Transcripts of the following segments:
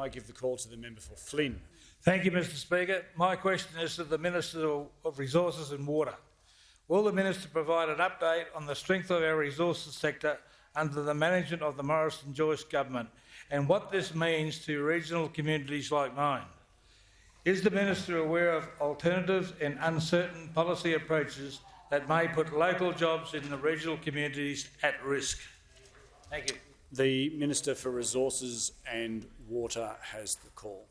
and I give the call to the member for Flynn. Thank you, Mr Speaker. My question is to the Minister of Resources and Water. Will the Minister provide an update on the strength of our resources sector under the management of the Morrison-Joyce government and what this means to regional communities like mine? Is the Minister aware of alternatives and uncertain policy approaches that may put local jobs in the regional communities at risk? Thank you. The Minister for Resources and Water has the call.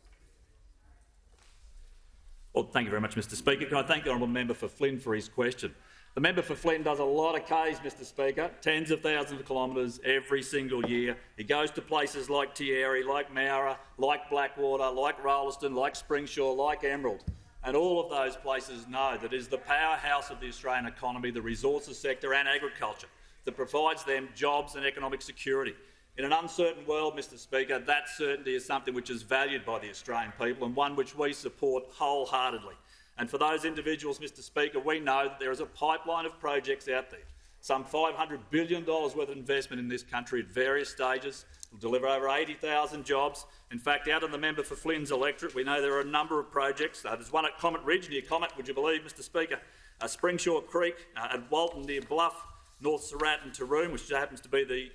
Well, thank you very much, Mr Speaker. Can I thank the honourable member for Flynn for his question? The member for Flynn does a lot of Ks, Mr Speaker, tens of thousands of kilometres every single year. He goes to places like Tieri, like Mowra, like Blackwater, like Rolleston, like Springsure, like Emerald. And all of those places know that it is the powerhouse of the Australian economy, the resources sector and agriculture, that provides them jobs and economic security. In an uncertain world, Mr Speaker, that certainty is something which is valued by the Australian people and one which we support wholeheartedly. And for those individuals, Mr Speaker, we know that there is a pipeline of projects out there, some $500 billion worth of investment in this country at various stages. Will deliver over 80,000 jobs. In fact, out of the member for Flynn's electorate, we know there are a number of projects. There's one at Comet Ridge near Comet, would you believe, Mr Speaker? Springsure Creek, at Walton near Bluff, North Surat and Taroom, which happens to be the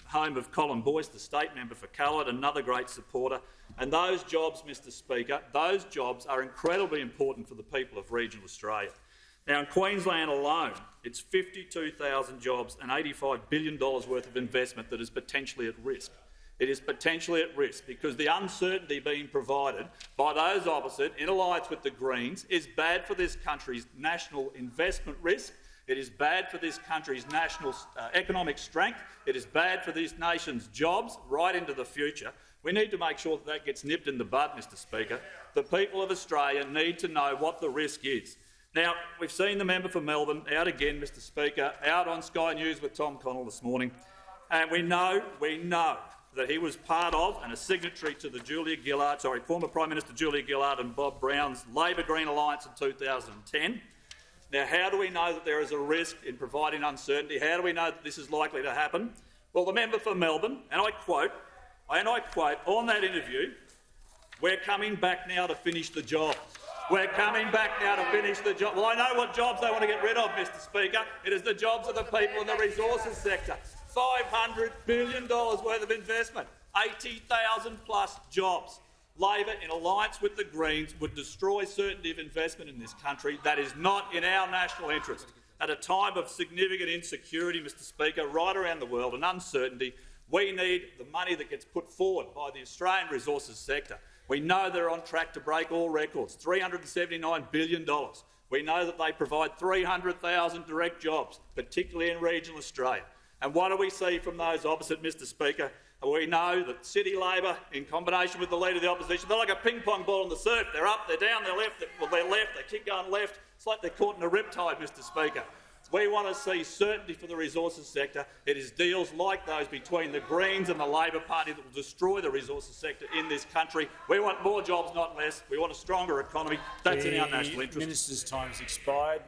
home of Colin Boyce, the state member for Callard, another great supporter. And those jobs, Mr Speaker, those jobs are incredibly important for the people of regional Australia. Now, in Queensland alone, it's 52,000 jobs and $85 billion worth of investment that is potentially at risk. It is potentially at risk because the uncertainty being provided by those opposite, in alliance with the Greens, is bad for this country's national investment risk. It is bad for this country's national economic strength. It is bad for this nation's jobs right into the future. We need to make sure that that gets nipped in the bud, Mr Speaker. The people of Australia need to know what the risk is. Now, we've seen the member for Melbourne out again, Mr Speaker, out on Sky News with Tom Connell this morning, and we know that he was part of and a signatory to the former Prime Minister Julia Gillard and Bob Brown's Labor Green Alliance in 2010. Now, how do we know that there is a risk in providing uncertainty? How do we know that this is likely to happen? Well, the member for Melbourne, and I quote, on that interview, "We're coming back now to finish the job. We're coming back now to finish the job." Well, I know what jobs they want to get rid of, Mr Speaker. It is the jobs of the people in the resources sector. $500 billion worth of investment, 80,000 plus jobs. Labor, in alliance with the Greens, would destroy certainty of investment in this country. That is not in our national interest. At a time of significant insecurity, Mr Speaker, right around the world, and uncertainty, we need the money that gets put forward by the Australian resources sector. We know they're on track to break all records, $379 billion. We know that they provide 300,000 direct jobs, particularly in regional Australia. And what do we see from those opposite, Mr Speaker? We know that City Labor, in combination with the Leader of the Opposition, they're like a ping-pong ball in the surf. They're up, they're down, they're left, they keep going left. It's like they're caught in a riptide, Mr Speaker. We want to see certainty for the resources sector. It is deals like those between the Greens and the Labor Party that will destroy the resources sector in this country. We want more jobs, not less. We want a stronger economy. That's in our national interest. The Minister's time has expired.